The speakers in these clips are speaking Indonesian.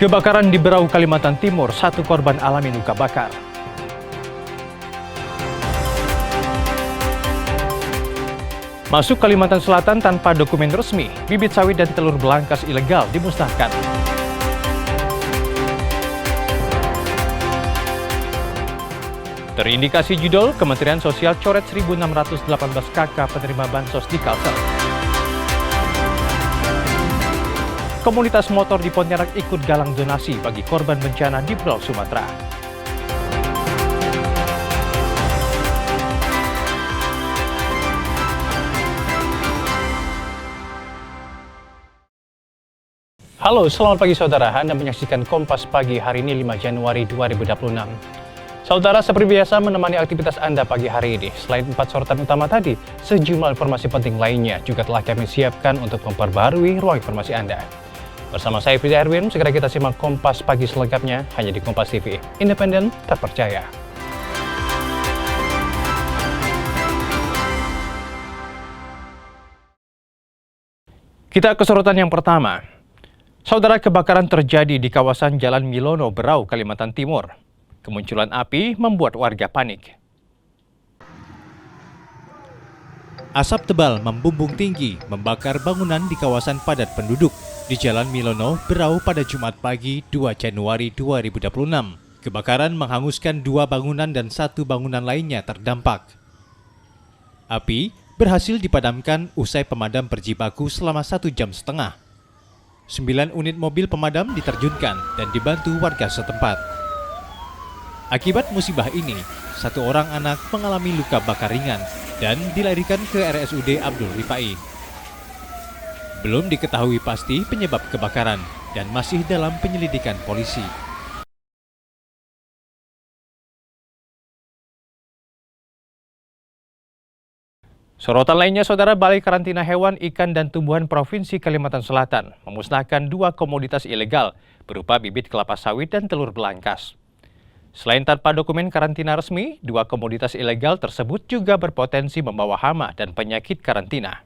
Kebakaran di Berau, Kalimantan Timur, satu korban alami luka bakar. Masuk Kalimantan Selatan tanpa dokumen resmi, bibit sawit dan telur belangkas ilegal dimusnahkan. Terindikasi judul, Kementerian Sosial coret 1.618 KK penerima bansos di Kalsel. Komunitas motor di Pontianak ikut galang donasi bagi korban bencana di Pulau Sumatera. Halo, selamat pagi saudara. Anda menyaksikan Kompas Pagi hari ini 5 Januari 2026. Saudara, seperti biasa menemani aktivitas Anda pagi hari ini. Selain 4 sorotan utama tadi, sejumlah informasi penting lainnya juga telah kami siapkan untuk memperbarui ruang informasi Anda. Bersama saya, Fida Erwin, segera kita simak Kompas Pagi selengkapnya hanya di Kompas TV. Independen, terpercaya. Kita ke sorotan yang pertama. Saudara, kebakaran terjadi di kawasan Jalan Milono, Berau, Kalimantan Timur. Kemunculan api membuat warga panik. Asap tebal membumbung tinggi membakar bangunan di kawasan padat penduduk di Jalan Milono, Berau pada Jumat pagi 2 Januari 2026. Kebakaran menghanguskan 2 bangunan dan 1 bangunan lainnya terdampak. Api berhasil dipadamkan usai pemadam berjibaku selama 1,5 jam. 9 unit mobil pemadam diterjunkan dan dibantu warga setempat. Akibat musibah ini, 1 orang anak mengalami luka bakar ringan dan dilarikan ke RSUD Abdul Rifai. Belum diketahui pasti penyebab kebakaran dan masih dalam penyelidikan polisi. Sorotan lainnya, saudara, Balai Karantina Hewan, Ikan, dan Tumbuhan Provinsi Kalimantan Selatan memusnahkan 2 komoditas ilegal berupa bibit kelapa sawit dan telur belangkas. Selain tanpa dokumen karantina resmi, 2 komoditas ilegal tersebut juga berpotensi membawa hama dan penyakit karantina.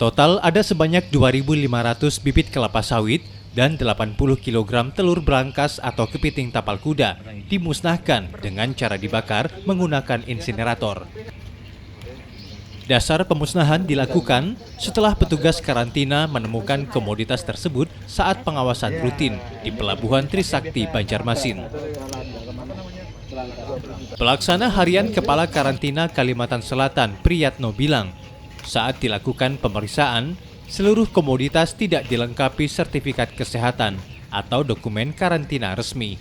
Total ada sebanyak 2.500 bibit kelapa sawit dan 80 kg telur belangkas atau kepiting tapal kuda dimusnahkan dengan cara dibakar menggunakan insinerator. Dasar pemusnahan dilakukan setelah petugas karantina menemukan komoditas tersebut saat pengawasan rutin di Pelabuhan Trisakti, Banjarmasin. Pelaksana Harian Kepala Karantina Kalimantan Selatan, Priyatno, bilang, saat dilakukan pemeriksaan, seluruh komoditas tidak dilengkapi sertifikat kesehatan atau dokumen karantina resmi.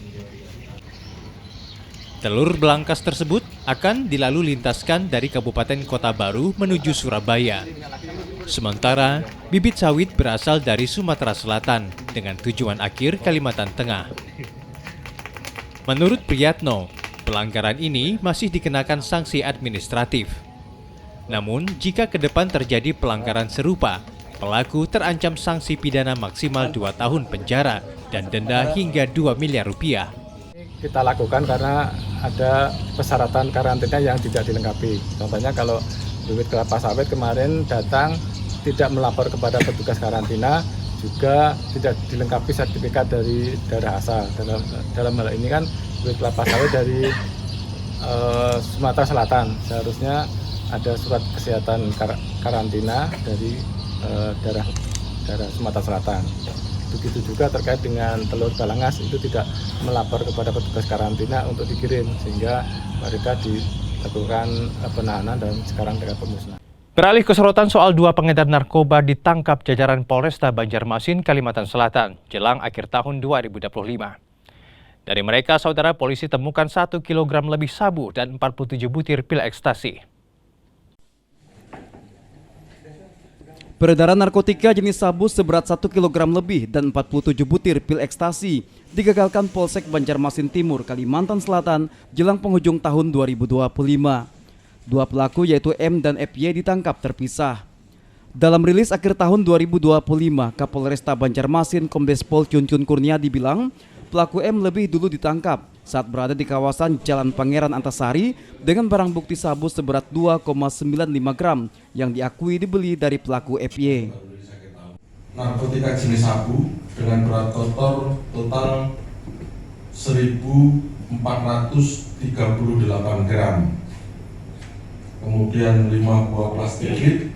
Telur belangkas tersebut akan dilalu lintaskan dari Kabupaten Kota Baru menuju Surabaya. Sementara, bibit sawit berasal dari Sumatera Selatan dengan tujuan akhir Kalimantan Tengah. Menurut Priyatno, pelanggaran ini masih dikenakan sanksi administratif. Namun, jika ke depan terjadi pelanggaran serupa, pelaku terancam sanksi pidana maksimal 2 tahun penjara dan denda hingga 2 miliar rupiah. Kita lakukan karena ada persyaratan karantina yang tidak dilengkapi. Contohnya kalau bibit kelapa sawit kemarin datang tidak melapor kepada petugas karantina, juga tidak dilengkapi sertifikat dari daerah asal. Dalam hal ini kan bibit kelapa sawit dari Sumatera Selatan, seharusnya ada surat kesehatan karantina dari daerah Sumatera Selatan. Begitu juga terkait dengan telur balangas, itu tidak melapor kepada petugas karantina untuk dikirim, sehingga mereka dilakukan penahanan dan sekarang mereka pemusnahan. Beralih ke sorotan soal 2 pengedar narkoba ditangkap jajaran Polresta Banjarmasin, Kalimantan Selatan jelang akhir tahun 2025. Dari mereka, saudara, polisi temukan 1 kg lebih sabu dan 47 butir pil ekstasi. Peredaran narkotika jenis sabu seberat 1 kg lebih dan 47 butir pil ekstasi digagalkan Polsek Banjarmasin Timur, Kalimantan Selatan jelang penghujung tahun 2025. 2 pelaku yaitu M dan FY ditangkap terpisah. Dalam rilis akhir tahun 2025, Kapolresta Banjarmasin Kombes Pol Cuncun Kurniadi bilang, pelaku M lebih dulu ditangkap saat berada di kawasan Jalan Pangeran Antasari dengan barang bukti sabu seberat 2,95 gram yang diakui dibeli dari pelaku FY. narkotika jenis sabu dengan berat kotor total 1.438 gram. Kemudian 5 buah plastik clip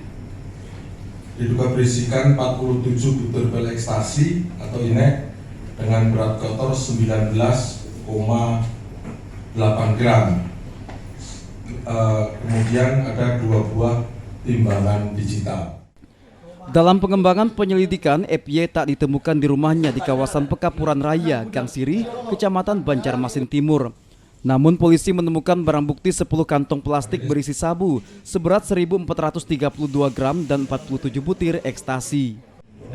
diduga berisikan 47 butir pil ekstasi atau inek dengan berat kotor 19,8 gram. Kemudian ada 2 buah timbangan digital. Dalam pengembangan penyelidikan, FY tak ditemukan di rumahnya di kawasan Pekapuran Raya, Gang Sirih, Kecamatan Banjarmasin Timur. Namun polisi menemukan barang bukti 10 kantong plastik berisi sabu seberat 1.432 gram dan 47 butir ekstasi.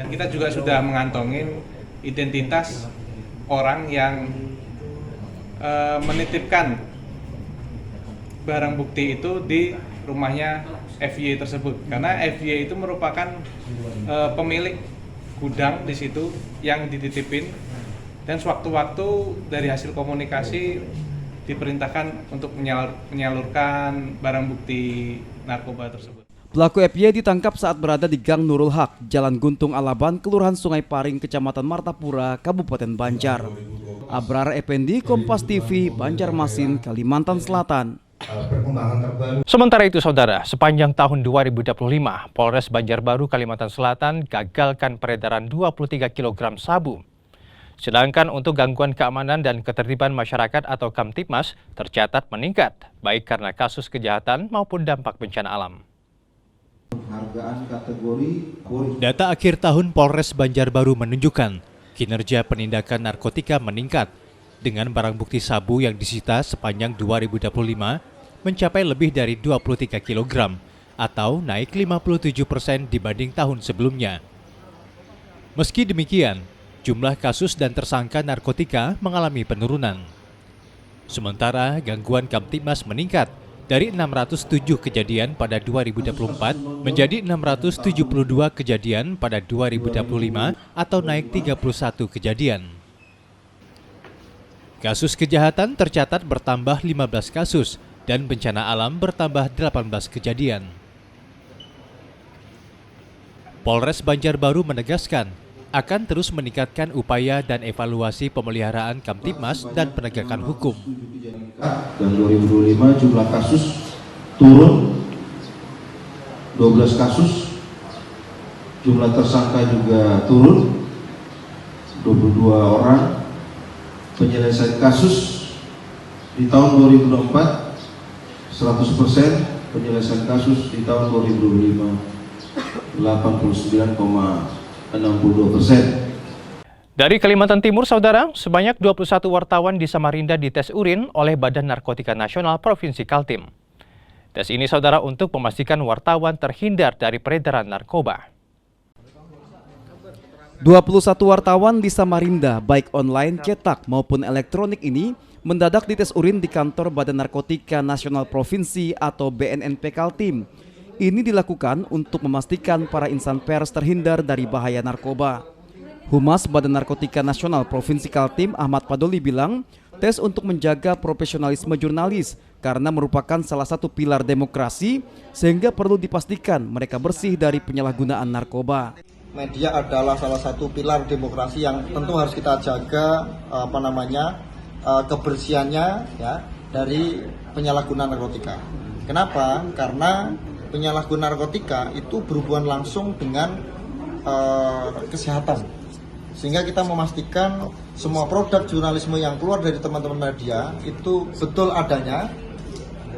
Dan kita juga sudah mengantongin identitas orang yang menitipkan barang bukti itu di rumahnya FY tersebut, karena FY itu merupakan pemilik gudang di situ yang dititipin, dan sewaktu-waktu dari hasil komunikasi diperintahkan untuk menyalurkan barang bukti narkoba tersebut. Pelaku FY ditangkap saat berada di Gang Nurul Haq, Jalan Guntung Alaban, Kelurahan Sungai Paring, Kecamatan Martapura, Kabupaten Banjar. Abrar Effendi, Kompas TV, Banjarmasin, Kalimantan Selatan. Sementara itu saudara, sepanjang tahun 2025, Polres Banjarbaru, Kalimantan Selatan gagalkan peredaran 23 kg sabu. Sedangkan untuk gangguan keamanan dan ketertiban masyarakat atau Kamtibmas tercatat meningkat, baik karena kasus kejahatan maupun dampak bencana alam. Data akhir tahun Polres Banjarbaru menunjukkan kinerja penindakan narkotika meningkat dengan barang bukti sabu yang disita sepanjang 2025 mencapai lebih dari 23 kg atau naik 57% dibanding tahun sebelumnya. Meski demikian, jumlah kasus dan tersangka narkotika mengalami penurunan. Sementara gangguan Kamtibmas meningkat dari 607 kejadian pada 2024 menjadi 672 kejadian pada 2025 atau naik 31 kejadian. Kasus kejahatan tercatat bertambah 15 kasus dan bencana alam bertambah 18 kejadian. Polres Banjarbaru menegaskan akan terus meningkatkan upaya dan evaluasi pemeliharaan Kamtibmas dan penegakan hukum. Dan 2025 jumlah kasus turun 12 kasus, jumlah tersangka juga turun 22 orang, penyelesaian kasus di tahun 2024 100%, penyelesaian kasus di tahun 2025 89,62%. Dari Kalimantan Timur, saudara, sebanyak 21 wartawan di Samarinda dites urin oleh Badan Narkotika Nasional Provinsi Kaltim. Tes ini, saudara, untuk memastikan wartawan terhindar dari peredaran narkoba. 21 wartawan di Samarinda, baik online, cetak maupun elektronik ini, mendadak dites urin di kantor Badan Narkotika Nasional Provinsi atau BNNP Kaltim. Ini dilakukan untuk memastikan para insan pers terhindar dari bahaya narkoba. Humas Badan Narkotika Nasional Provinsi Kaltim, Ahmad Padoli, bilang tes untuk menjaga profesionalisme jurnalis karena merupakan salah satu pilar demokrasi sehingga perlu dipastikan mereka bersih dari penyalahgunaan narkoba. Media adalah salah satu pilar demokrasi yang tentu harus kita jaga kebersihannya ya dari penyalahgunaan narkotika. Kenapa? Karena penyalahgunaan narkotika itu berhubungan langsung dengan kesehatan. Sehingga kita memastikan semua produk jurnalisme yang keluar dari teman-teman media itu betul adanya,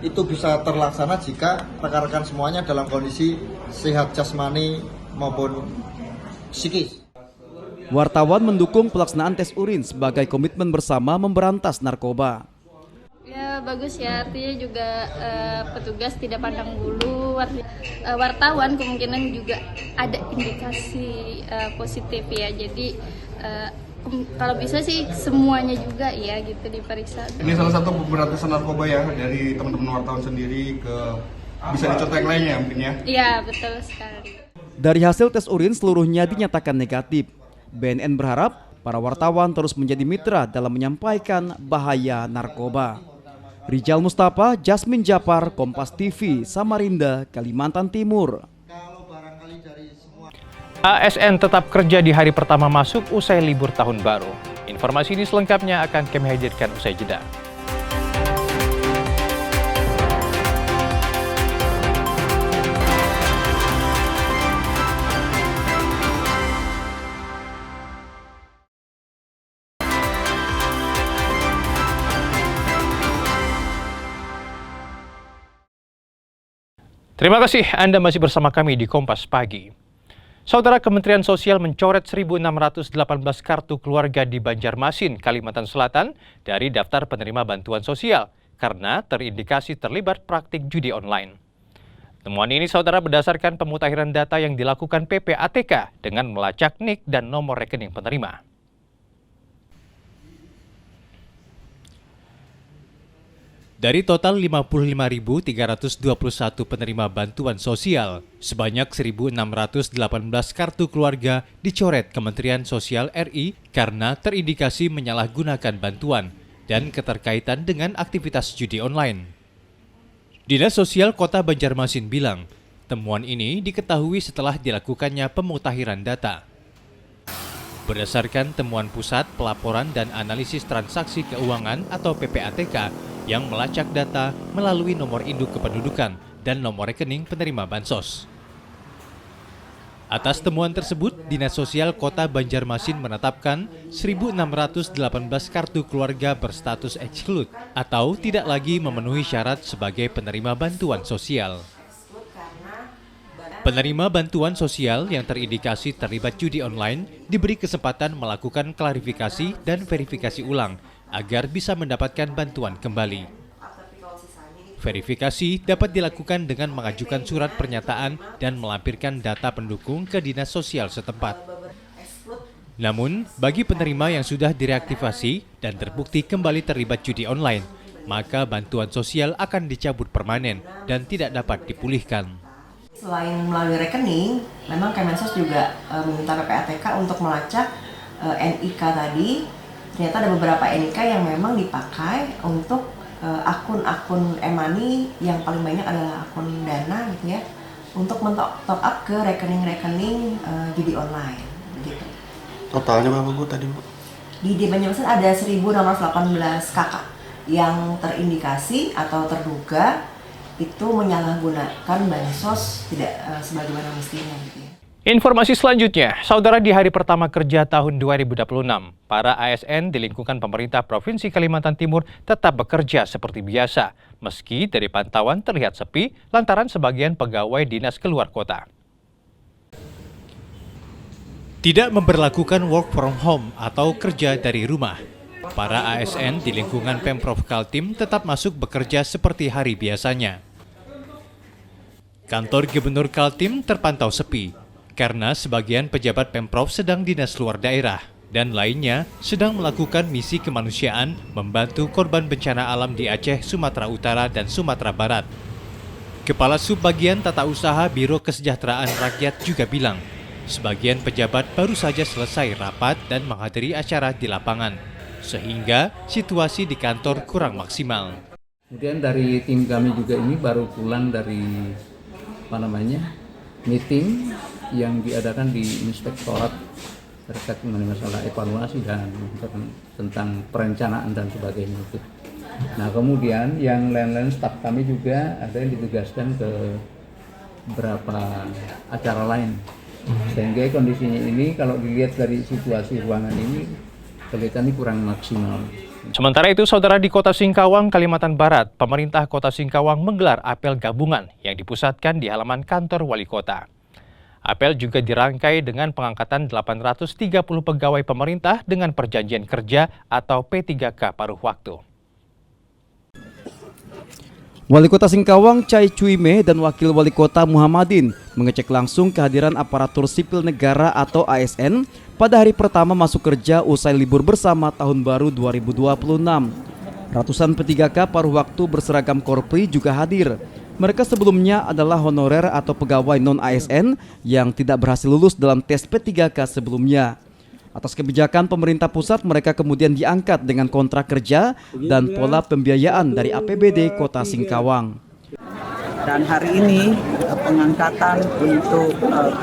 itu bisa terlaksana jika rekan-rekan semuanya dalam kondisi sehat jasmani maupun psikis. Wartawan mendukung pelaksanaan tes urin sebagai komitmen bersama memberantas narkoba. Ya bagus ya, artinya juga petugas tidak pandang bulu, wartawan kemungkinan juga ada indikasi positif ya, jadi kalau bisa sih semuanya juga ya gitu diperiksa. Ini salah satu pemberantasan narkoba ya dari teman-teman wartawan sendiri ke bisa dicontoh yang lainnya mungkin ya? Iya betul sekali. Dari hasil tes urin seluruhnya dinyatakan negatif. BNN berharap para wartawan terus menjadi mitra dalam menyampaikan bahaya narkoba. Rijal Mustafa, Jasmine Japar, Kompas TV, Samarinda, Kalimantan Timur. ASN tetap kerja di hari pertama masuk usai libur tahun baru. Informasi ini selengkapnya akan kami hadirkan usai jeda. Terima kasih Anda masih bersama kami di Kompas Pagi. Saudara, Kementerian Sosial mencoret 1.618 kartu keluarga di Banjarmasin, Kalimantan Selatan dari daftar penerima bantuan sosial karena terindikasi terlibat praktik judi online. Temuan ini, saudara, berdasarkan pemutahiran data yang dilakukan PPATK dengan melacak NIK dan nomor rekening penerima. Dari total 55.321 penerima bantuan sosial, sebanyak 1.618 kartu keluarga dicoret Kementerian Sosial RI karena terindikasi menyalahgunakan bantuan dan keterkaitan dengan aktivitas judi online. Dinas Sosial Kota Banjarmasin bilang, temuan ini diketahui setelah dilakukannya pemutahiran data. Berdasarkan temuan Pusat Pelaporan dan Analisis Transaksi Keuangan atau PPATK, yang melacak data melalui nomor induk kependudukan dan nomor rekening penerima bansos. Atas temuan tersebut, Dinas Sosial Kota Banjarmasin menetapkan 1.618 kartu keluarga berstatus exclude atau tidak lagi memenuhi syarat sebagai penerima bantuan sosial. Penerima bantuan sosial yang terindikasi terlibat judi online diberi kesempatan melakukan klarifikasi dan verifikasi ulang agar bisa mendapatkan bantuan kembali. Verifikasi dapat dilakukan dengan mengajukan surat pernyataan dan melampirkan data pendukung ke dinas sosial setempat. Namun, bagi penerima yang sudah direaktivasi dan terbukti kembali terlibat judi online, maka bantuan sosial akan dicabut permanen dan tidak dapat dipulihkan. Selain melalui rekening, memang Kemensos juga meminta PPATK untuk melacak NIK tadi. Ternyata ada beberapa NIK yang memang dipakai untuk akun-akun e-money yang paling banyak adalah akun Dana gitu ya, untuk men-top up ke rekening-rekening judi online gitu. Totalnya berapa Bu tadi Bu? Di Banjarmasin ada 1.618 kakak yang terindikasi atau terduga itu menyalahgunakan bansos tidak sebagaimana mestinya gitu ya. Informasi selanjutnya, saudara, di hari pertama kerja tahun 2026, para ASN di lingkungan pemerintah Provinsi Kalimantan Timur tetap bekerja seperti biasa, meski dari pantauan terlihat sepi lantaran sebagian pegawai dinas keluar kota. Tidak memberlakukan work from home atau kerja dari rumah. Para ASN di lingkungan Pemprov Kaltim tetap masuk bekerja seperti hari biasanya. Kantor Gubernur Kaltim terpantau sepi karena sebagian pejabat Pemprov sedang dinas luar daerah dan lainnya sedang melakukan misi kemanusiaan membantu korban bencana alam di Aceh, Sumatera Utara, dan Sumatera Barat. Kepala Subbagian Tata Usaha Biro Kesejahteraan Rakyat juga bilang, sebagian pejabat baru saja selesai rapat dan menghadiri acara di lapangan, sehingga situasi di kantor kurang maksimal. Kemudian dari tim kami juga ini baru pulang dari meeting yang diadakan di Inspektorat terkait mengenai masalah evaluasi dan tentang perencanaan dan sebagainya itu. Nah, kemudian yang lain-lain staf kami juga ada yang ditugaskan ke beberapa acara lain. Sehingga kondisinya ini kalau dilihat dari situasi ruangan ini kelihatannya kurang maksimal. Sementara itu, saudara, di Kota Singkawang, Kalimantan Barat, pemerintah Kota Singkawang menggelar apel gabungan yang dipusatkan di halaman kantor wali kota. Apel juga dirangkai dengan pengangkatan 830 pegawai pemerintah dengan perjanjian kerja atau P3K paruh waktu. Wali Kota Singkawang Chai Cuime dan Wakil Wali Kota Muhammadin mengecek langsung kehadiran aparatur sipil negara atau ASN pada hari pertama masuk kerja usai libur bersama tahun baru 2026. Ratusan P3K paruh waktu berseragam Korpri juga hadir. Mereka sebelumnya adalah honorer atau pegawai non-ASN yang tidak berhasil lulus dalam tes P3K sebelumnya. Atas kebijakan pemerintah pusat, mereka kemudian diangkat dengan kontrak kerja dan pola pembiayaan dari APBD Kota Singkawang. Dan hari ini pengangkatan untuk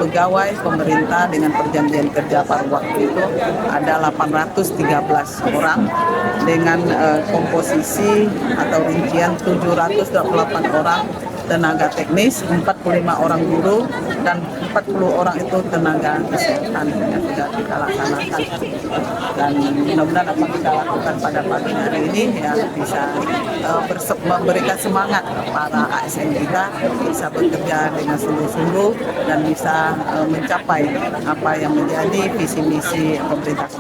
pegawai pemerintah dengan perjanjian kerja paruh waktu itu ada 813 orang dengan komposisi atau rincian 728 orang tenaga teknis, 45 orang guru, dan 40 orang itu tenaga kesehatan yang sudah kita laksanakan. Dan mudah-mudahan apa kita lakukan pada pagi hari ini ya bisa memberikan semangat para ASN kita bisa bekerja dengan sungguh-sungguh dan bisa mencapai apa yang menjadi visi misi pemerintah.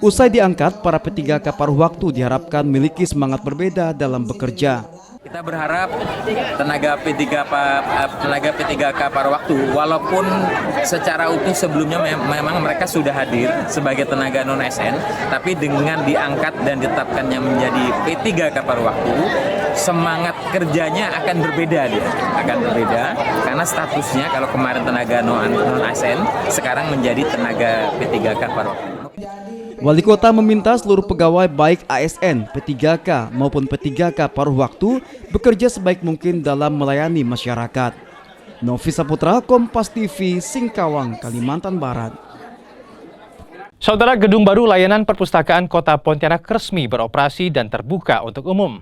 Usai diangkat, para P3K paruh waktu diharapkan memiliki semangat berbeda dalam bekerja. Kita berharap tenaga P3K paruh waktu, walaupun secara utuh sebelumnya memang mereka sudah hadir sebagai tenaga non-ASN, tapi dengan diangkat dan ditetapkannya menjadi P3K paruh waktu, semangat kerjanya akan berbeda karena statusnya kalau kemarin tenaga non-ASN, sekarang menjadi tenaga P3K paruh waktu. Wali Kota meminta seluruh pegawai baik ASN, P3K maupun P3K paruh waktu bekerja sebaik mungkin dalam melayani masyarakat. Novi Saputra, Kompas TV, Singkawang, Kalimantan Barat. Saudara, gedung baru layanan perpustakaan Kota Pontianak resmi beroperasi dan terbuka untuk umum.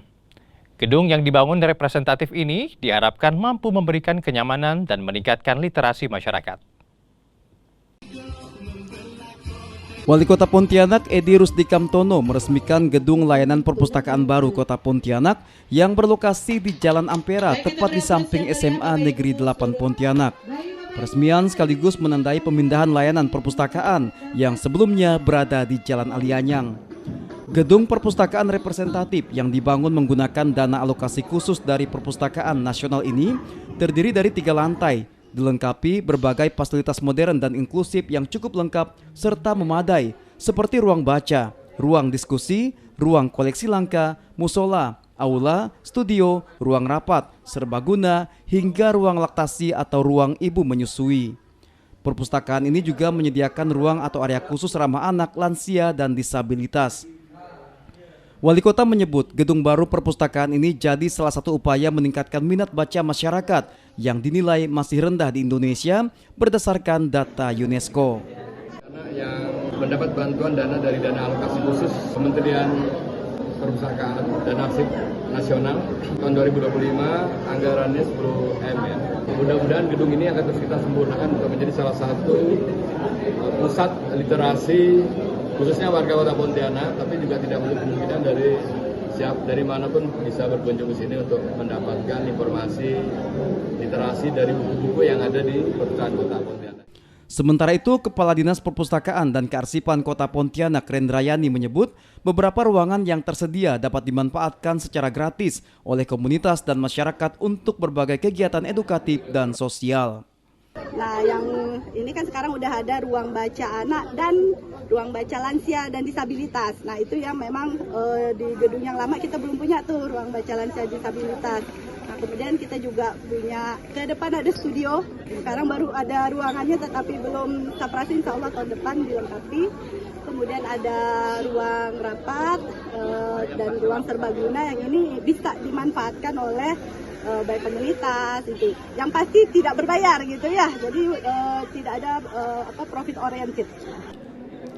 Gedung yang dibangun representatif ini diharapkan mampu memberikan kenyamanan dan meningkatkan literasi masyarakat. Wali Kota Pontianak Edi Rusdi Kamtono meresmikan gedung layanan perpustakaan baru Kota Pontianak yang berlokasi di Jalan Ampera, tepat di samping SMA Negeri 8 Pontianak. Peresmian sekaligus menandai pemindahan layanan perpustakaan yang sebelumnya berada di Jalan Alianyang. Gedung perpustakaan representatif yang dibangun menggunakan dana alokasi khusus dari Perpustakaan Nasional ini terdiri dari 3 lantai, dilengkapi berbagai fasilitas modern dan inklusif yang cukup lengkap serta memadai seperti ruang baca, ruang diskusi, ruang koleksi langka, musola, aula, studio, ruang rapat, serbaguna, hingga ruang laktasi atau ruang ibu menyusui. Perpustakaan ini juga menyediakan ruang atau area khusus ramah anak, lansia, dan disabilitas. Wali Kota menyebut gedung baru perpustakaan ini jadi salah satu upaya meningkatkan minat baca masyarakat yang dinilai masih rendah di Indonesia berdasarkan data UNESCO. Yang mendapat bantuan dana dari dana alokasi khusus Kementerian Perpustakaan dan Arsip Nasional tahun 2025 anggarannya 10 M ya. Mudah-mudahan gedung ini akan terus kita sempurnakan untuk menjadi salah satu pusat literasi khususnya warga Kota Pontianak, tapi juga tidak menutup kemungkinan dari manapun bisa berkunjung ke sini untuk mendapatkan informasi literasi dari buku-buku yang ada di perpustakaan Kota Pontianak. Sementara itu, Kepala Dinas Perpustakaan dan Kearsipan Kota Pontianak Rendrayani menyebut beberapa ruangan yang tersedia dapat dimanfaatkan secara gratis oleh komunitas dan masyarakat untuk berbagai kegiatan edukatif dan sosial. Nah, yang ini kan sekarang udah ada ruang baca anak dan ruang baca lansia dan disabilitas. Nah, itu yang memang di gedung yang lama kita belum punya tuh ruang baca lansia disabilitas. Nah, kemudian kita juga punya ke depan ada studio. Sekarang baru ada ruangannya tetapi belum saprasi, insya Allah tahun depan dilengkapi. Kemudian ada ruang rapat dan ruang serbaguna yang ini bisa dimanfaatkan oleh baik komunitas itu, yang pasti tidak berbayar gitu ya, jadi tidak ada profit oriented.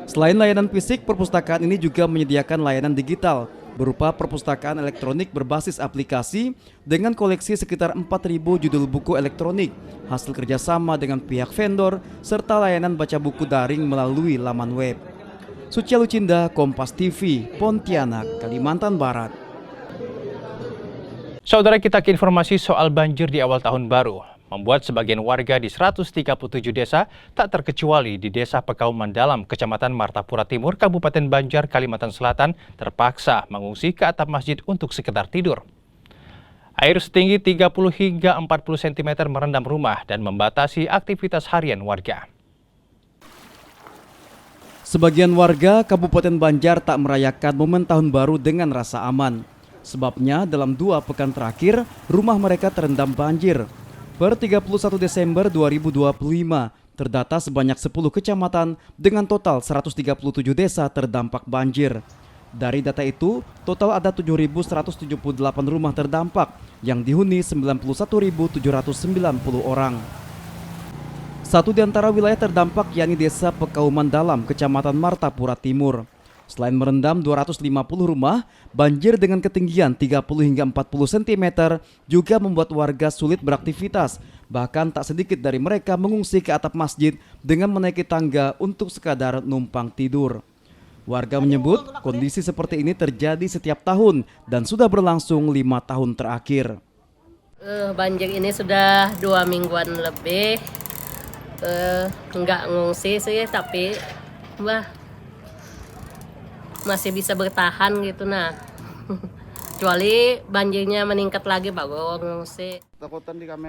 Selain layanan fisik, perpustakaan ini juga menyediakan layanan digital berupa perpustakaan elektronik berbasis aplikasi dengan koleksi sekitar 4.000 judul buku elektronik, hasil kerjasama dengan pihak vendor, serta layanan baca buku daring melalui laman web. Sucia Lucinda, Kompas TV, Pontianak, Kalimantan Barat. Saudara, kita ke informasi soal banjir di awal tahun baru. Membuat sebagian warga di 137 desa, tak terkecuali di Desa Pekauman Dalam, Kecamatan Martapura Timur, Kabupaten Banjar, Kalimantan Selatan, terpaksa mengungsi ke atap masjid untuk sekedar tidur. Air setinggi 30 hingga 40 cm merendam rumah dan membatasi aktivitas harian warga. Sebagian warga Kabupaten Banjar tak merayakan momen tahun baru dengan rasa aman. Sebabnya dalam 2 pekan terakhir, rumah mereka terendam banjir. Per 31 Desember 2025, terdata sebanyak 10 kecamatan dengan total 137 desa terdampak banjir. Dari data itu, total ada 7.178 rumah terdampak yang dihuni 91.790 orang. Satu di antara wilayah terdampak yakni Desa Pekauman Dalam, Kecamatan Martapura Timur. Selain merendam 250 rumah, banjir dengan ketinggian 30 hingga 40 cm juga membuat warga sulit beraktivitas. Bahkan tak sedikit dari mereka mengungsi ke atap masjid dengan menaiki tangga untuk sekadar numpang tidur. Warga menyebut kondisi seperti ini terjadi setiap tahun dan sudah berlangsung 5 tahun terakhir. Banjir ini sudah 2 mingguan lebih. Enggak ngungsi sih, tapi masih bisa bertahan gitu nah. Kecuali banjirnya meningkat lagi baru ngungsi.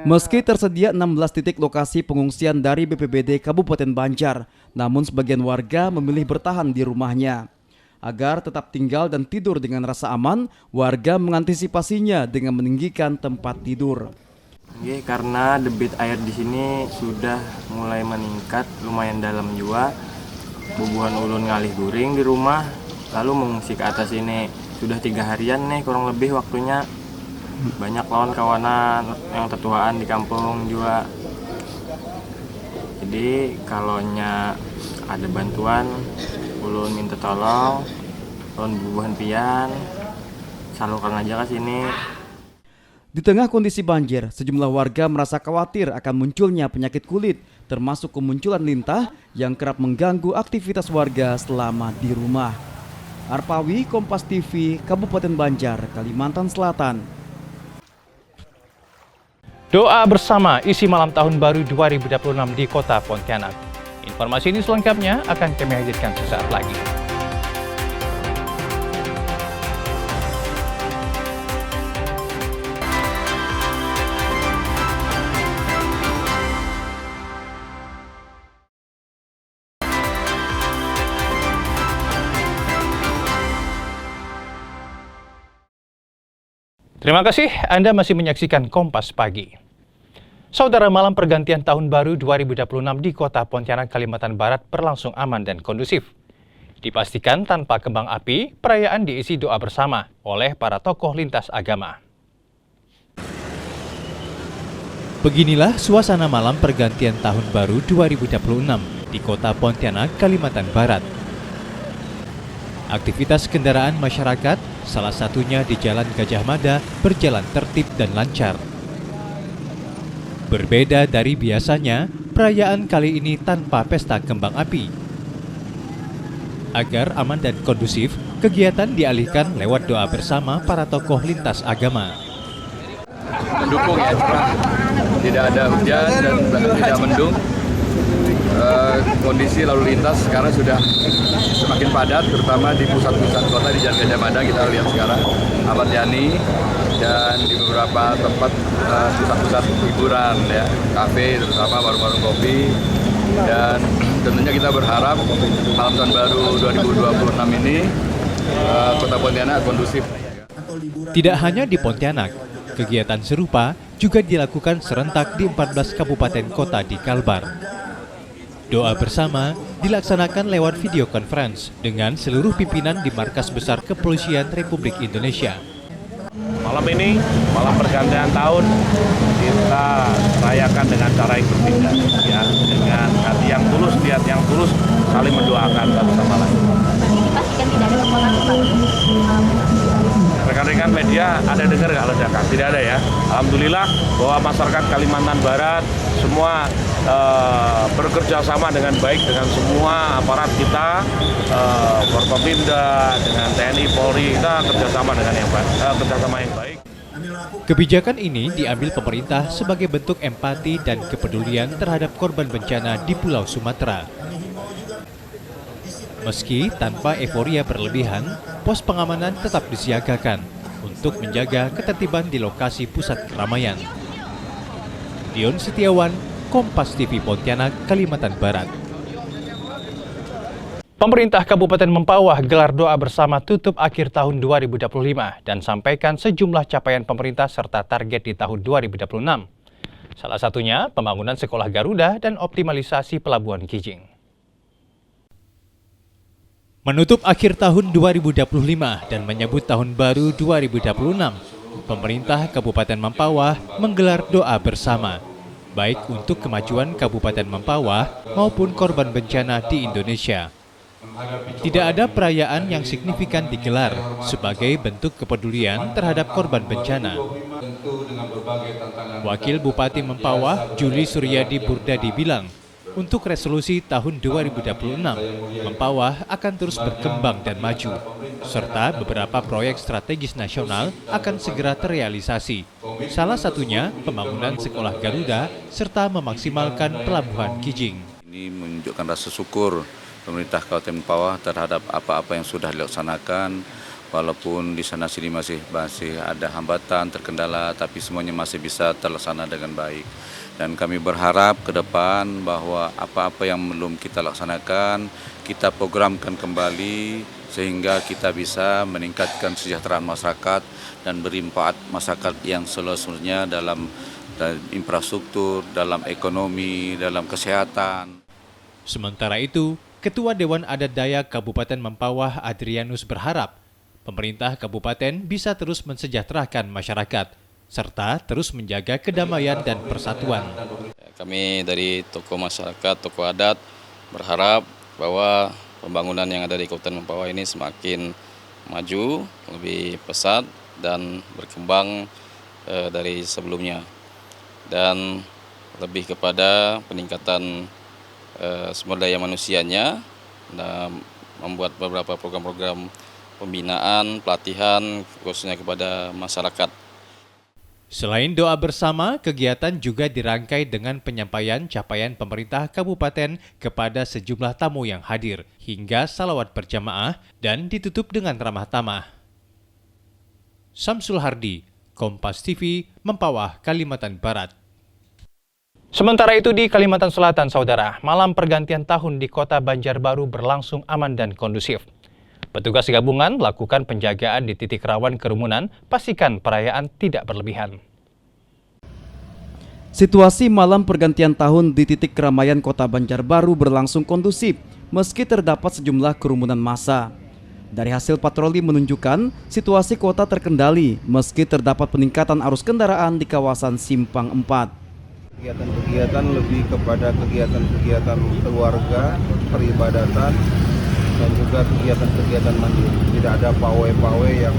Meski tersedia 16 titik lokasi pengungsian dari BPBD Kabupaten Banjar, namun sebagian warga memilih bertahan di rumahnya. Agar tetap tinggal dan tidur dengan rasa aman, warga mengantisipasinya dengan meninggikan tempat tidur. Karena debit air di sini sudah mulai meningkat, lumayan dalam juga. Bubuhan ulun ngalih guring di rumah, lalu mengungsi ke atas ini. Sudah 3 harian nih kurang lebih waktunya. Banyak lawan kawanan yang tertuaan di kampung juga. Jadi kalau ada bantuan, ulun minta tolong, ulun bubuhan pian, salurkan aja ke sini. Di tengah kondisi banjir, sejumlah warga merasa khawatir akan munculnya penyakit kulit, termasuk kemunculan lintah yang kerap mengganggu aktivitas warga selama di rumah. Arpawi, Kompas TV, Kabupaten Banjar, Kalimantan Selatan. Doa bersama isi malam tahun baru 2026 di Kota Pontianak. Informasi ini selengkapnya akan kami hadirkan sesaat lagi. Terima kasih Anda masih menyaksikan Kompas Pagi. Saudara, malam pergantian tahun baru 2026 di Kota Pontianak, Kalimantan Barat berlangsung aman dan kondusif. Dipastikan tanpa kembang api, perayaan diisi doa bersama oleh para tokoh lintas agama. Beginilah suasana malam pergantian tahun baru 2026 di Kota Pontianak, Kalimantan Barat. Aktivitas kendaraan masyarakat, salah satunya di Jalan Gajah Mada, berjalan tertib dan lancar. Berbeda dari biasanya, perayaan kali ini tanpa pesta kembang api. Agar aman dan kondusif, kegiatan dialihkan lewat doa bersama para tokoh lintas agama. Mendukung ya, tidak ada hujan dan tidak mendung. Kondisi lalu lintas sekarang sudah semakin padat, terutama di pusat-pusat kota di Jalan Gajah Mada. Kita lihat sekarang Ahmad Yani dan di beberapa tempat pusat-pusat hiburan ya, kafe terutama warung-warung kopi. Dan tentunya kita berharap malam tahun baru 2026 ini Kota Pontianak kondusif. Tidak hanya di Pontianak, kegiatan serupa juga dilakukan serentak di 14 kabupaten kota di Kalbar. Doa bersama dilaksanakan lewat video conference dengan seluruh pimpinan di Markas Besar Kepolisian Republik Indonesia. Malam ini, malam pergantian tahun, kita rayakan dengan cara yang berbeda, ya, dengan hati yang tulus, niat yang tulus, saling mendoakan satu sama lain. Dipastikan tidak ada kepengaruhan. Rekan-rekan media ada dengar nggak ledakan? Tidak ada ya. Alhamdulillah bahwa masyarakat Kalimantan Barat semua bekerja sama dengan baik dengan semua aparat kita, Forkopimda, dengan TNI, Polri, kita kerjasama dengan yang baik, baik. Kebijakan ini diambil pemerintah sebagai bentuk empati dan kepedulian terhadap korban bencana di Pulau Sumatera. Meski tanpa euforia berlebihan, pos pengamanan tetap disiagakan untuk menjaga ketertiban di lokasi pusat keramaian. Dion Setiawan, Kompas TV Pontianak, Kalimantan Barat. Pemerintah Kabupaten Mempawah gelar doa bersama tutup akhir tahun 2025 dan sampaikan sejumlah capaian pemerintah serta target di tahun 2026. Salah satunya pembangunan sekolah Garuda dan optimalisasi pelabuhan Kijing. Menutup akhir tahun 2025 dan menyambut tahun baru 2026, pemerintah Kabupaten Mempawah menggelar doa bersama, baik untuk kemajuan Kabupaten Mempawah maupun korban bencana di Indonesia. Tidak ada perayaan yang signifikan digelar sebagai bentuk kepedulian terhadap korban bencana. Wakil Bupati Mempawah, Juli Suryadi Burdadi bilang, untuk resolusi tahun 2026, Mempawah akan terus berkembang dan maju, serta beberapa proyek strategis nasional akan segera terrealisasi. Salah satunya pembangunan sekolah Garuda serta memaksimalkan pelabuhan Kijing. Ini menunjukkan rasa syukur pemerintah Kabupaten Mempawah terhadap apa-apa yang sudah dilaksanakan, walaupun di sana sini masih ada hambatan, terkendala, tapi semuanya masih bisa terlaksana dengan baik. Dan kami berharap ke depan bahwa apa-apa yang belum kita laksanakan, kita programkan kembali sehingga kita bisa meningkatkan kesejahteraan masyarakat dan beri manfaat masyarakat yang seluruhnya dalam infrastruktur, dalam ekonomi, dalam kesehatan. Sementara itu, Ketua Dewan Adat Dayak Kabupaten Mempawah Adrianus berharap pemerintah kabupaten bisa terus mensejahterakan masyarakat serta terus menjaga kedamaian dan persatuan. Kami dari tokoh masyarakat, tokoh adat berharap bahwa pembangunan yang ada di Kabupaten Mempawah ini semakin maju, lebih pesat dan berkembang dari sebelumnya. Dan lebih kepada peningkatan sumber daya manusianya, dan membuat beberapa program-program pembinaan, pelatihan khususnya kepada masyarakat. Selain doa bersama, kegiatan juga dirangkai dengan penyampaian capaian pemerintah kabupaten kepada sejumlah tamu yang hadir, hingga salawat berjamaah dan ditutup dengan ramah tamah. Samsul Hardi, Kompas TV, Mempawah, Kalimantan Barat. Sementara itu di Kalimantan Selatan, saudara, malam pergantian tahun di kota Banjarbaru berlangsung aman dan kondusif. Petugas gabungan melakukan penjagaan di titik rawan kerumunan, pastikan perayaan tidak berlebihan. Situasi malam pergantian tahun di titik keramaian kota Banjarbaru berlangsung kondusif, meski terdapat sejumlah kerumunan massa. Dari hasil patroli menunjukkan, situasi kota terkendali, meski terdapat peningkatan arus kendaraan di kawasan Simpang 4. Kegiatan-kegiatan lebih kepada kegiatan-kegiatan keluarga, peribadatan, dan juga kegiatan-kegiatan mandiri. Tidak ada pawai-pawai yang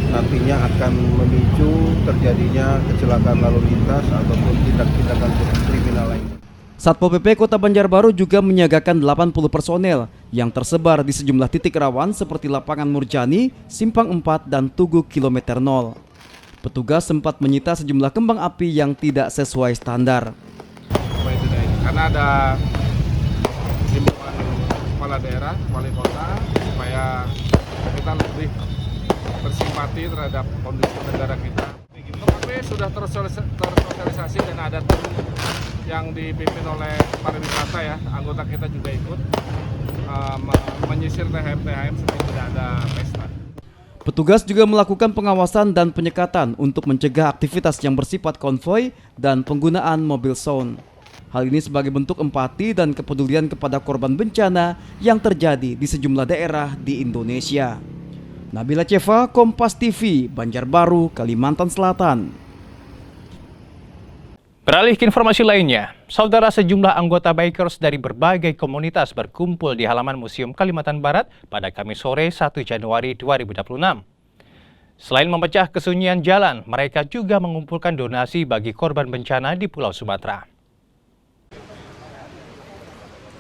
nantinya akan memicu terjadinya kecelakaan lalu lintas ataupun tindak-tindakan kriminal lain. Satpol PP Kota Banjarbaru juga menyiagakan 80 personel yang tersebar di sejumlah titik rawan seperti Lapangan Murjani, Simpang 4, dan Tugu Kilometer 0. Petugas sempat menyita sejumlah kembang api yang tidak sesuai standar. Karena ada kepala daerah, wali kota, supaya kita lebih bersimpati terhadap kondisi negara kita. TKP sudah tersosialisasi dan ada tim yang dipimpin oleh pariwisata ya, anggota kita juga ikut menyisir THM supaya tidak ada pesta. Petugas juga melakukan pengawasan dan penyekatan untuk mencegah aktivitas yang bersifat konvoi dan penggunaan mobil sound. Hal ini sebagai bentuk empati dan kepedulian kepada korban bencana yang terjadi di sejumlah daerah di Indonesia. Nabila Ceva, Kompas TV, Banjarbaru, Kalimantan Selatan. Beralih ke informasi lainnya, saudara, sejumlah anggota bikers dari berbagai komunitas berkumpul di halaman Museum Kalimantan Barat pada Kamis sore 1 Januari 2026. Selain memecah kesunyian jalan, mereka juga mengumpulkan donasi bagi korban bencana di Pulau Sumatera.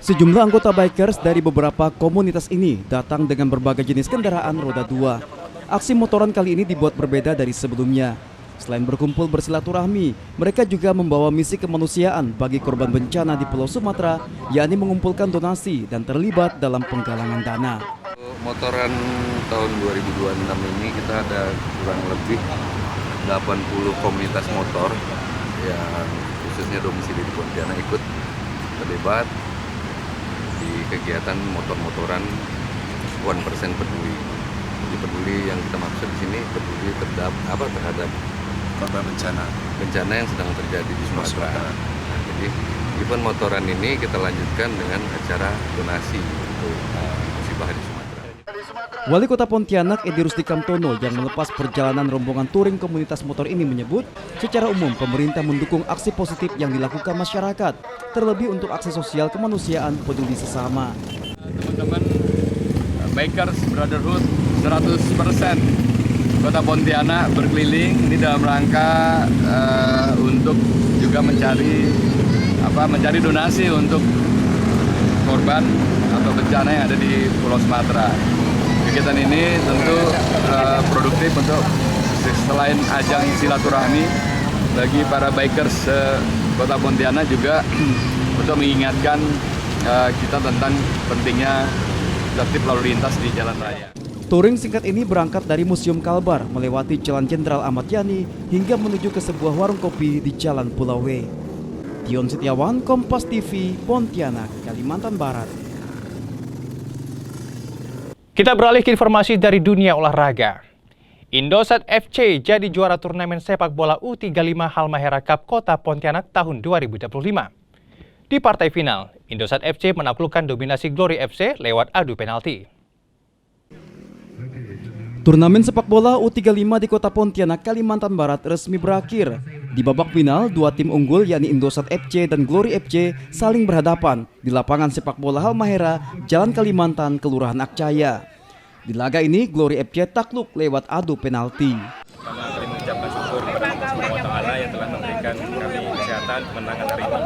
Sejumlah anggota bikers dari beberapa komunitas ini datang dengan berbagai jenis kendaraan roda 2. Aksi motoran kali ini dibuat berbeda dari sebelumnya. Selain berkumpul bersilaturahmi, mereka juga membawa misi kemanusiaan bagi korban bencana di Pulau Sumatera, yakni mengumpulkan donasi dan terlibat dalam penggalangan dana. Motoran tahun 2026 ini kita ada kurang lebih 80 komunitas motor yang khususnya domisili di Pontianak ikut terlibat di kegiatan motor-motoran 1% peduli. Jadi peduli yang kita maksud di sini peduli terhadap korban bencana yang sedang terjadi di Sumatera. Nah, jadi event motoran ini kita lanjutkan dengan acara donasi untuk musibah di Sumatera. Wali Kota Pontianak Edi Rusdi Kamtono yang melepas perjalanan rombongan touring komunitas motor ini menyebut, secara umum pemerintah mendukung aksi positif yang dilakukan masyarakat, terlebih untuk aksi sosial kemanusiaan peduli sesama. Teman-teman Bikers Brotherhood 100% Kota Pontianak berkeliling ini dalam rangka untuk juga mencari donasi untuk korban atau bencana yang ada di Pulau Sumatera. Kegiatan ini tentu produktif untuk selain ajang silaturahmi bagi para bikers Kota Pontianak juga untuk mengingatkan kita tentang pentingnya tertib lalu lintas di jalan raya. Touring singkat ini berangkat dari Museum Kalbar, melewati Jalan Jenderal Ahmad Yani hingga menuju ke sebuah warung kopi di Jalan Pulau W. Dion Setiawan, Kompas TV, Pontianak, Kalimantan Barat. Kita beralih ke informasi dari dunia olahraga. Indosat FC jadi juara turnamen sepak bola U35 Halmahera Cup Kota Pontianak tahun 2025. Di partai final, Indosat FC menaklukkan dominasi Glory FC lewat adu penalti. Turnamen sepak bola U35 di Kota Pontianak, Kalimantan Barat resmi berakhir. Di babak final, dua tim unggul yakni Indosat FC dan Glory FC saling berhadapan di lapangan sepak bola Halmahera, Jalan Kalimantan, Kelurahan Akcaya. Di laga ini, Glory FC takluk lewat adu penalti. Pertama kali mengucapkan syukur kepada Allah Subhanahu wa Ta'ala yang telah memberikan kami kesehatan kemenangan hari ini.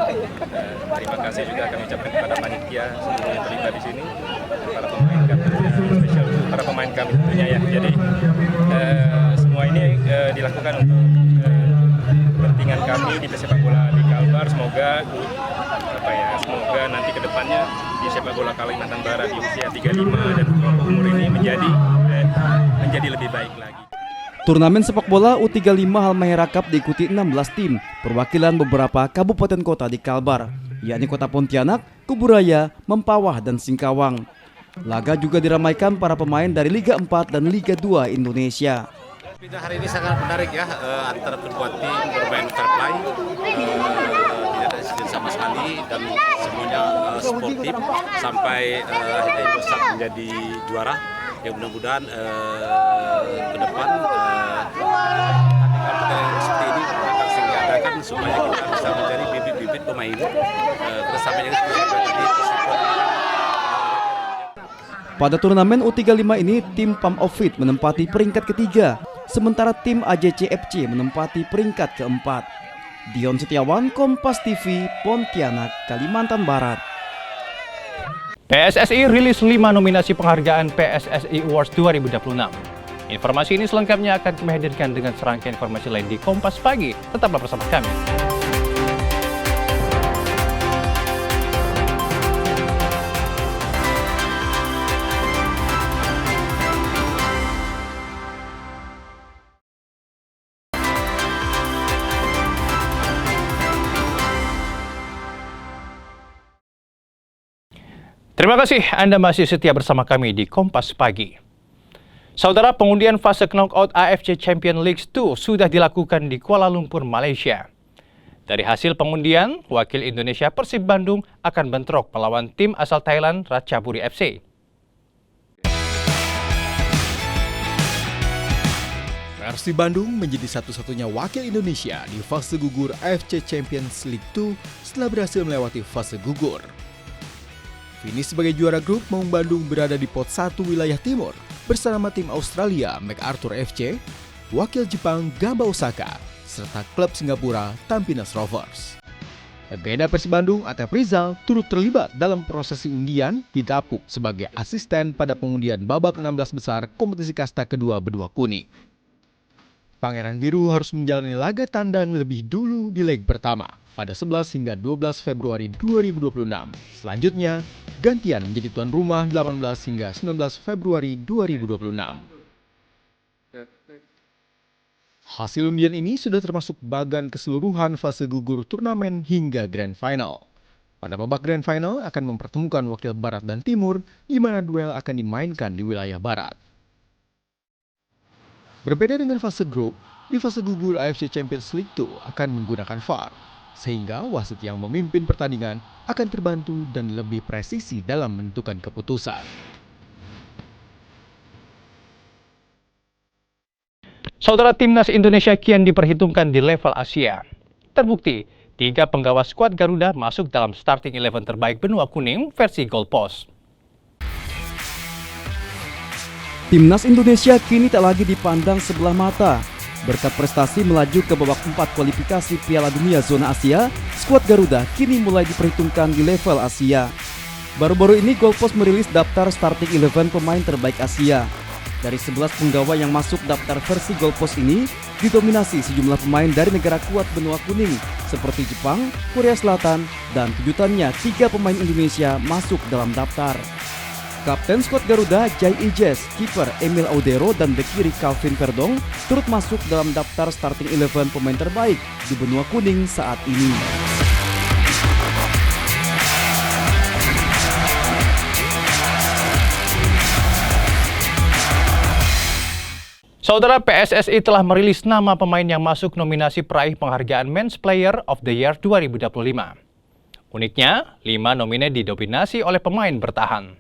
Terima kasih juga kami ucapkan kepada panitia seluruh yang terlibat di sini, para pemain kami, spesial para pemain kami tentunya ya. Jadi semua ini dilakukan untuk kepentingan kami di sepak bola di Kalbar. Semoga semoga nanti ke depannya di sepak bola Kalimantan Barat di usia 35 dan kelompok umur ini menjadi lebih baik lagi. Turnamen sepak bola U35 Halmahera Cup diikuti 16 tim perwakilan beberapa kabupaten kota di Kalbar, yakni Kota Pontianak, Kuburaya, Mempawah, dan Singkawang. Laga juga diramaikan para pemain dari Liga 4 dan Liga 2 Indonesia. Hari ini sangat menarik ya, antara kedua tim bermain fair play, tidak ada insiden sama sekali dan semuanya sportif sampai akhirnya Indosat menjadi juara. Ya mudah-mudahan ke depan pertandingan seperti ini akan sehingga adakan supaya kita bisa mencari bibit-bibit pemain terus sampai yang Pada turnamen U35 ini, tim Pam Ofit menempati peringkat ketiga, sementara tim AJC FC menempati peringkat keempat. Dion Setiawan, Kompas TV, Pontianak, Kalimantan Barat. PSSI rilis 5 nominasi penghargaan PSSI Awards 2026. Informasi ini selengkapnya akan kami hadirkan dengan serangkaian informasi lain di Kompas Pagi. Tetaplah bersama kami. Terima kasih Anda masih setia bersama kami di Kompas Pagi. Saudara, pengundian fase knockout AFC Champions League 2 sudah dilakukan di Kuala Lumpur, Malaysia. Dari hasil pengundian, wakil Indonesia Persib Bandung akan bentrok melawan tim asal Thailand Ratchaburi FC. Persib Bandung menjadi satu-satunya wakil Indonesia di fase gugur AFC Champions League 2 setelah berhasil melewati fase gugur. Finish sebagai juara grup, Maung Bandung berada di pot 1 wilayah timur bersama tim Australia MacArthur FC, wakil Jepang Gamba Osaka, serta klub Singapura Tampines Rovers. Legenda Persib Bandung Atep Rizal turut terlibat dalam prosesi undian di dapuk sebagai asisten pada pengundian babak 16 besar kompetisi kasta kedua Bedua Kuning. Pangeran Biru harus menjalani laga tandang lebih dulu di leg pertama pada 11 hingga 12 Februari 2026. Selanjutnya, gantian menjadi tuan rumah 18 hingga 19 Februari 2026. Hasil undian ini sudah termasuk bagan keseluruhan fase gugur turnamen hingga Grand Final. Pada babak Grand Final akan mempertemukan wakil Barat dan Timur, di mana duel akan dimainkan di wilayah Barat. Berbeda dengan fase grup, di fase gugur AFC Champions League 2 akan menggunakan VAR, sehingga wasit yang memimpin pertandingan akan terbantu dan lebih presisi dalam menentukan keputusan. Saudara, timnas Indonesia kian diperhitungkan di level Asia. Terbukti, 3 penggawa skuad Garuda masuk dalam starting 11 terbaik benua kuning versi Goal Post. Timnas Indonesia kini tak lagi dipandang sebelah mata. Berkat prestasi melaju ke babak 4 kualifikasi Piala Dunia Zona Asia, skuad Garuda kini mulai diperhitungkan di level Asia. Baru-baru ini Goal Post merilis daftar starting 11 pemain terbaik Asia. Dari 11 penggawa yang masuk daftar versi Goal Post ini, didominasi sejumlah pemain dari negara kuat benua kuning seperti Jepang, Korea Selatan, dan kejutannya 3 pemain Indonesia masuk dalam daftar. Kapten skuad Garuda Jai Ijes, kiper Emil Audero, dan bek kiri Calvin Verdong turut masuk dalam daftar starting 11 pemain terbaik di benua kuning saat ini. Saudara, PSSI telah merilis nama pemain yang masuk nominasi peraih penghargaan Men's Player of the Year 2025. Uniknya, 5 nomine didominasi oleh pemain bertahan.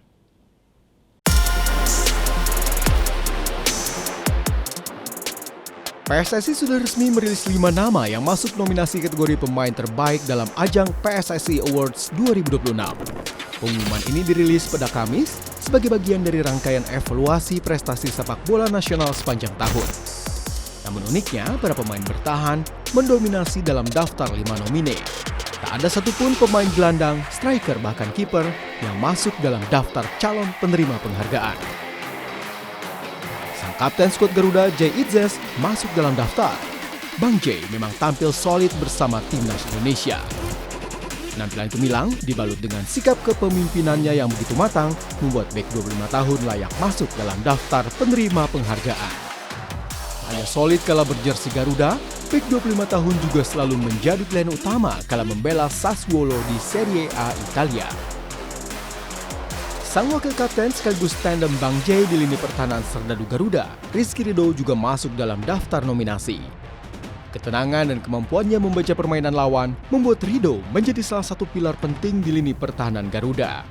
PSSI sudah resmi merilis 5 nama yang masuk nominasi kategori pemain terbaik dalam ajang PSSI Awards 2026. Pengumuman ini dirilis pada Kamis sebagai bagian dari rangkaian evaluasi prestasi sepak bola nasional sepanjang tahun. Namun uniknya, para pemain bertahan mendominasi dalam daftar 5 nomine. Tak ada satupun pemain gelandang, striker, bahkan kiper yang masuk dalam daftar calon penerima penghargaan. Sang kapten skuad Garuda Jai Ijes masuk dalam daftar. Bang Jai memang tampil solid bersama timnas Indonesia. Penampilan gemilang dibalut dengan sikap kepemimpinannya yang begitu matang membuat bek 25 tahun layak masuk dalam daftar penerima penghargaan. Hanya solid kala berjersey Garuda, bek 25 tahun juga selalu menjadi pilihan utama kala membela Sassuolo di Serie A Italia. Sang wakil kapten sekaligus tandem Bang Jai di lini pertahanan Serdadu Garuda, Rizky Ridho, juga masuk dalam daftar nominasi. Ketenangan dan kemampuannya membaca permainan lawan membuat Ridho menjadi salah satu pilar penting di lini pertahanan Garuda.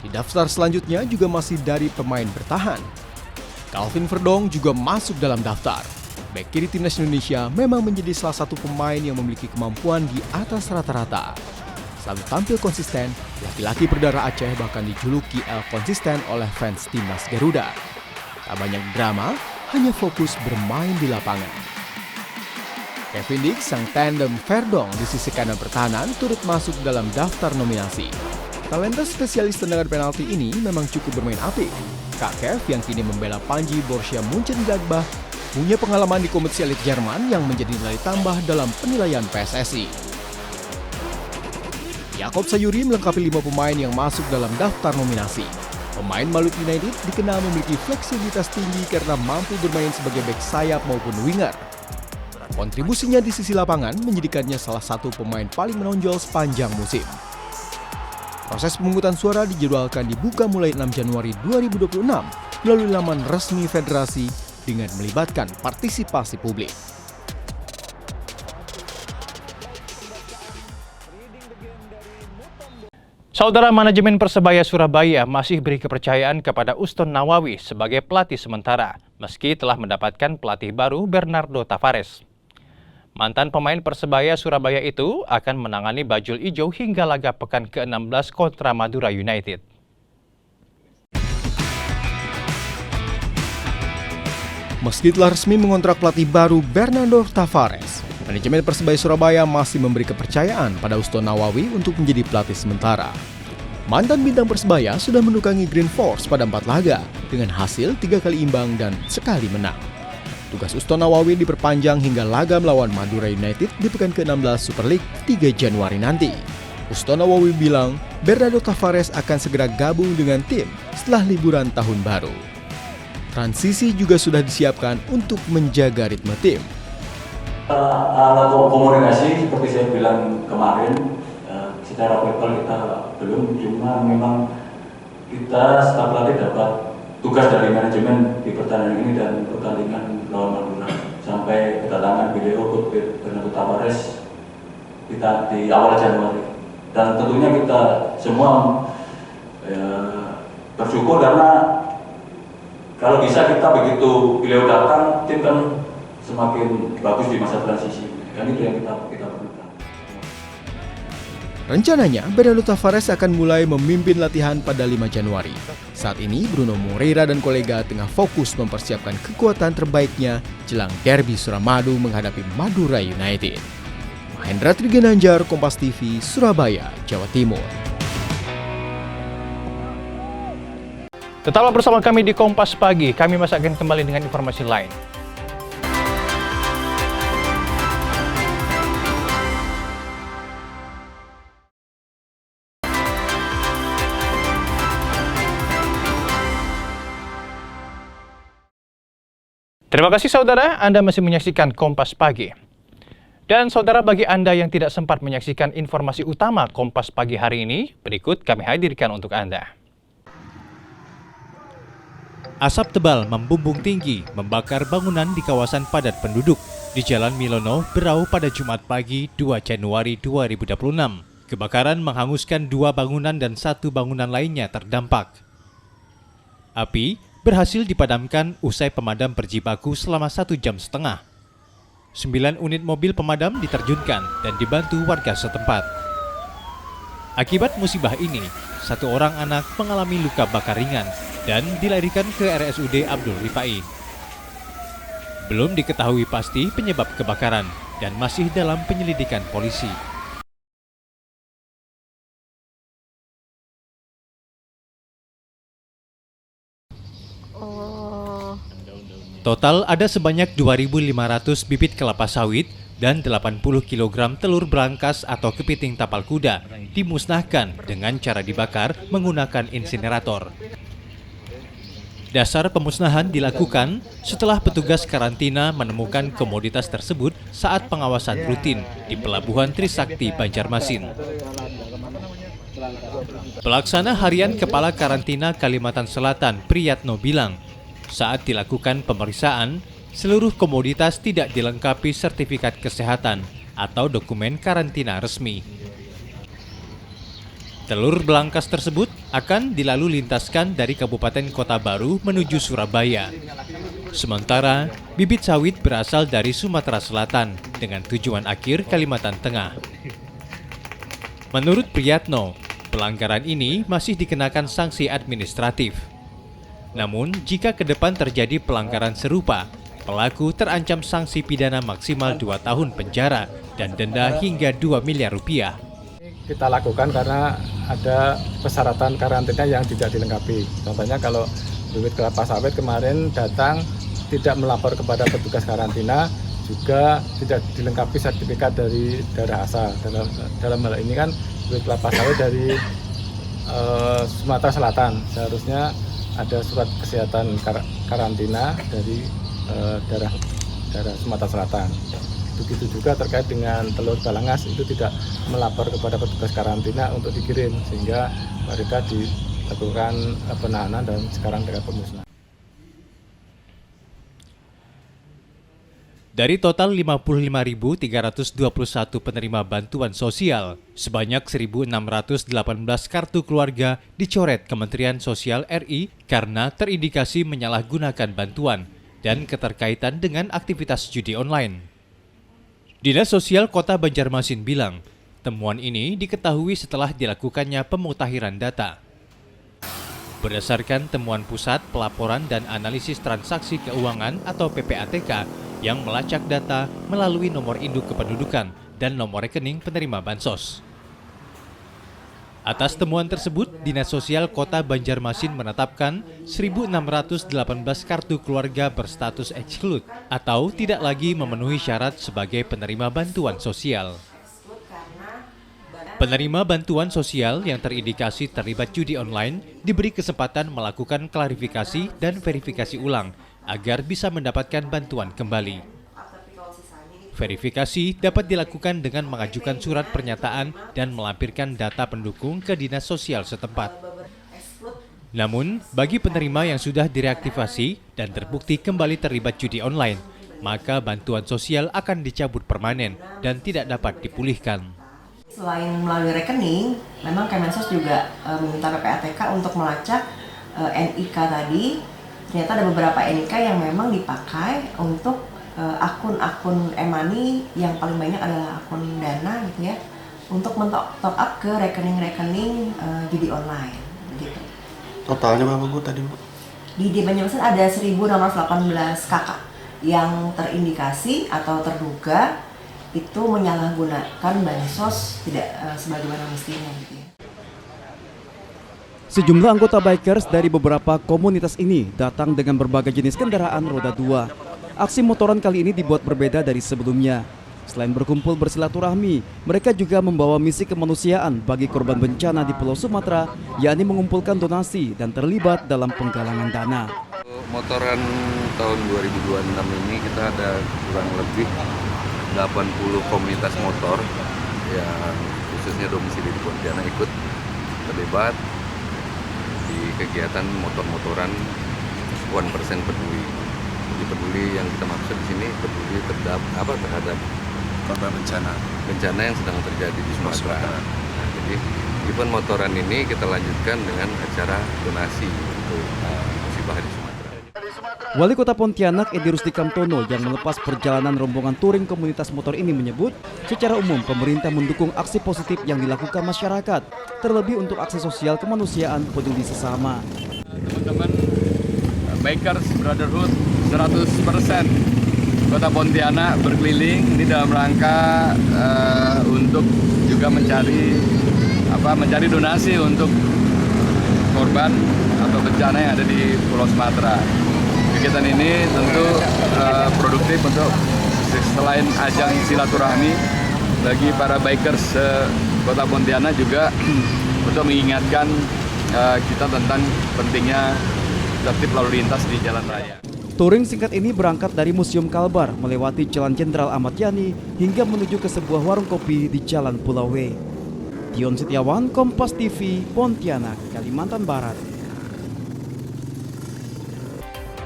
Di daftar selanjutnya juga masih dari pemain bertahan. Calvin Verdong juga masuk dalam daftar. Bek kiri timnas Indonesia memang menjadi salah satu pemain yang memiliki kemampuan di atas rata-rata. Selalu tampil konsisten, laki-laki berdarah Aceh bahkan dijuluki El Konsisten oleh fans timnas Garuda. Tak banyak drama, hanya fokus bermain di lapangan. Kevin Dix, sang tandem Verdong di sisi kanan pertahanan, turut masuk dalam daftar nominasi. Talenta spesialis tendangan penalti ini memang cukup bermain apik. Kak Kev yang kini membela Panji Borussia Mönchengladbach punya pengalaman di kompetisi elit Jerman yang menjadi nilai tambah dalam penilaian PSSI. Jakob Sayuri melengkapi 5 pemain yang masuk dalam daftar nominasi. Pemain Maluku United dikenal memiliki fleksibilitas tinggi karena mampu bermain sebagai bek sayap maupun winger. Kontribusinya di sisi lapangan menjadikannya salah satu pemain paling menonjol sepanjang musim. Proses pemungutan suara dijadwalkan dibuka mulai 6 Januari 2026 melalui laman resmi federasi dengan melibatkan partisipasi publik. Saudara, manajemen Persebaya Surabaya masih beri kepercayaan kepada Uston Nawawi sebagai pelatih sementara, meski telah mendapatkan pelatih baru Bernardo Tavares. Mantan pemain Persebaya Surabaya itu akan menangani bajul ijo hingga laga pekan ke-16 kontra Madura United. Meski telah resmi mengontrak pelatih baru Bernardo Tavares, manajemen Persebaya Surabaya masih memberi kepercayaan pada Uston Nawawi untuk menjadi pelatih sementara. Mantan bintang Persebaya sudah menukangi Green Force pada 4 laga dengan hasil 3 kali imbang dan sekali menang. Tugas Uston Nawawi diperpanjang hingga laga melawan Madura United di pekan ke-16 Super League 3 Januari nanti. Uston Nawawi bilang Bernardo Tavares akan segera gabung dengan tim setelah liburan tahun baru. Transisi juga sudah disiapkan untuk menjaga ritme tim. Alat komunikasi seperti saya bilang kemarin, secara verbal kita belum, cuma memang kita setelah pelatih dapat tugas dari manajemen di pertandingan ini dan pertandingan lawan Madura sampai kedatangan beliau Bernardo Tavares kita di awal Januari, dan tentunya kita semua bersyukur karena kalau bisa kita begitu beliau datang tim kan semakin bagus di masa transisi. Dan itu yang kita perlukan. Rencananya, Bernardo Tavares akan mulai memimpin latihan pada 5 Januari. Saat ini, Bruno Moreira dan kolega tengah fokus mempersiapkan kekuatan terbaiknya jelang derby Suramadu menghadapi Madura United. Mahendra Triginanjar, Kompas TV, Surabaya, Jawa Timur. Tetaplah bersama kami di Kompas Pagi, kami masih akan kembali dengan informasi lain. Terima kasih saudara, Anda masih menyaksikan Kompas Pagi. Dan saudara, bagi Anda yang tidak sempat menyaksikan informasi utama Kompas Pagi hari ini, berikut kami hadirkan untuk Anda. Asap tebal membumbung tinggi membakar bangunan di kawasan padat penduduk di Jalan Milono, Berau pada Jumat pagi 2 Januari 2026. Kebakaran menghanguskan 2 bangunan dan 1 bangunan lainnya terdampak. Api berhasil dipadamkan usai pemadam berjibaku selama 1,5 jam. 9 unit mobil pemadam diterjunkan dan dibantu warga setempat. Akibat musibah ini, 1 orang anak mengalami luka bakar ringan dan dilarikan ke RSUD Abdul Rifai. Belum diketahui pasti penyebab kebakaran dan masih dalam penyelidikan polisi. Total ada sebanyak 2.500 bibit kelapa sawit dan 80 kg telur belangkas atau kepiting tapal kuda dimusnahkan dengan cara dibakar menggunakan insinerator. Dasar pemusnahan dilakukan setelah petugas karantina menemukan komoditas tersebut saat pengawasan rutin di Pelabuhan Trisakti, Banjarmasin. Pelaksana Harian Kepala Karantina Kalimantan Selatan, Priyatno bilang, saat dilakukan pemeriksaan, seluruh komoditas tidak dilengkapi sertifikat kesehatan atau dokumen karantina resmi. Telur belangkas tersebut akan dilalu lintaskan dari Kabupaten Kota Baru menuju Surabaya. Sementara, bibit sawit berasal dari Sumatera Selatan dengan tujuan akhir Kalimantan Tengah. Menurut Priyatno, pelanggaran ini masih dikenakan sanksi administratif. Namun, jika ke depan terjadi pelanggaran serupa, pelaku terancam sanksi pidana maksimal 2 tahun penjara dan denda hingga 2 miliar rupiah. Kita lakukan karena ada persyaratan karantina yang tidak dilengkapi. Contohnya kalau bibit kelapa sawit kemarin datang tidak melapor kepada petugas karantina, juga tidak dilengkapi sertifikat dari daerah asal. Dalam hal ini kan bibit kelapa sawit dari Sumatera Selatan, seharusnya ada surat kesehatan karantina dari daerah Sumatera Selatan. Begitu juga terkait dengan telur balangas, itu tidak melapor kepada petugas karantina untuk dikirim, sehingga mereka dilakukan penahanan dan sekarang dengan pemusnahan. Dari total 55.321 penerima bantuan sosial, sebanyak 1.618 kartu keluarga dicoret Kementerian Sosial RI karena terindikasi menyalahgunakan bantuan dan keterkaitan dengan aktivitas judi online. Dinas Sosial Kota Banjarmasin bilang, temuan ini diketahui setelah dilakukannya pemutahiran data. Berdasarkan temuan Pusat Pelaporan dan Analisis Transaksi Keuangan atau PPATK, yang melacak data melalui nomor induk kependudukan dan nomor rekening penerima bansos. Atas temuan tersebut, Dinas Sosial Kota Banjarmasin menetapkan 1.618 kartu keluarga berstatus exclude atau tidak lagi memenuhi syarat sebagai penerima bantuan sosial. Penerima bantuan sosial yang terindikasi terlibat judi online diberi kesempatan melakukan klarifikasi dan verifikasi ulang agar bisa mendapatkan bantuan kembali. Verifikasi dapat dilakukan dengan mengajukan surat pernyataan dan melampirkan data pendukung ke dinas sosial setempat. Namun, bagi penerima yang sudah direaktivasi dan terbukti kembali terlibat judi online, maka bantuan sosial akan dicabut permanen dan tidak dapat dipulihkan. Selain melalui rekening, memang Kemensos juga meminta PPATK untuk melacak NIK tadi. Ternyata ada beberapa NIK yang memang dipakai untuk akun-akun e-money yang paling banyak adalah akun Dana gitu ya, untuk men-top up ke rekening-rekening judi online gitu. Totalnya berapa Bu tadi Bu? Di Banjarmasin ada 1.618 kakak yang terindikasi atau terduga itu menyalahgunakan bansos tidak sebagaimana mestinya gitu ya. Sejumlah anggota bikers dari beberapa komunitas ini datang dengan berbagai jenis kendaraan roda 2. Aksi motoran kali ini dibuat berbeda dari sebelumnya. Selain berkumpul bersilaturahmi, mereka juga membawa misi kemanusiaan bagi korban bencana di Pulau Sumatera, yakni mengumpulkan donasi dan terlibat dalam penggalangan dana. Motoran tahun 2026 ini kita ada kurang lebih 80 komunitas motor yang khususnya domisili di Pontianak ikut terlibat di kegiatan motor-motoran 1% peduli. Jadi peduli yang kita maksud di sini peduli terhadap korban bencana yang sedang terjadi di Sumatera. Nah, jadi event motoran ini kita lanjutkan dengan acara donasi untuk musibah di Sumatera. Wali Kota Pontianak Edi Rusdi Kamtono yang melepas perjalanan rombongan touring komunitas motor ini menyebut, secara umum pemerintah mendukung aksi positif yang dilakukan masyarakat, terlebih untuk aksi sosial kemanusiaan peduli sesama. Teman-teman Bikers Brotherhood 100% Kota Pontianak berkeliling ini dalam rangka untuk juga mencari donasi untuk korban atau bencana yang ada di Pulau Sumatera. Kegiatan ini tentu produktif untuk selain ajang silaturahmi bagi para bikers Kota Pontianak juga untuk mengingatkan kita tentang pentingnya tertib lalu lintas di jalan raya. Touring singkat ini berangkat dari Museum Kalbar, melewati Jalan Jenderal Ahmad Yani hingga menuju ke sebuah warung kopi di Jalan Pulau W. Dion Setiawan, Kompas TV, Pontianak, Kalimantan Barat.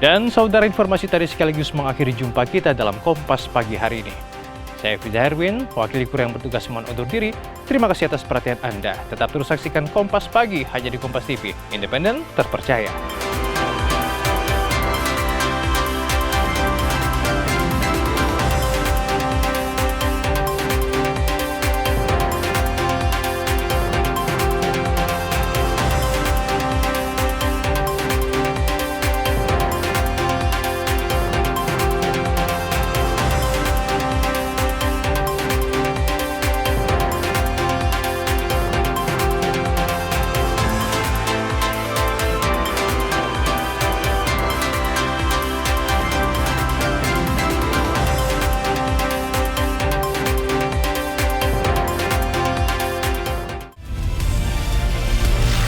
Dan saudara, informasi tadi sekaligus mengakhiri jumpa kita dalam Kompas Pagi hari ini. Saya Fida Herwin, wakil kru yang bertugas mohon undur diri. Terima kasih atas perhatian Anda. Tetap terus saksikan Kompas Pagi hanya di Kompas TV, independen, terpercaya.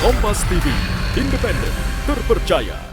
Kompas TV, independen, terpercaya.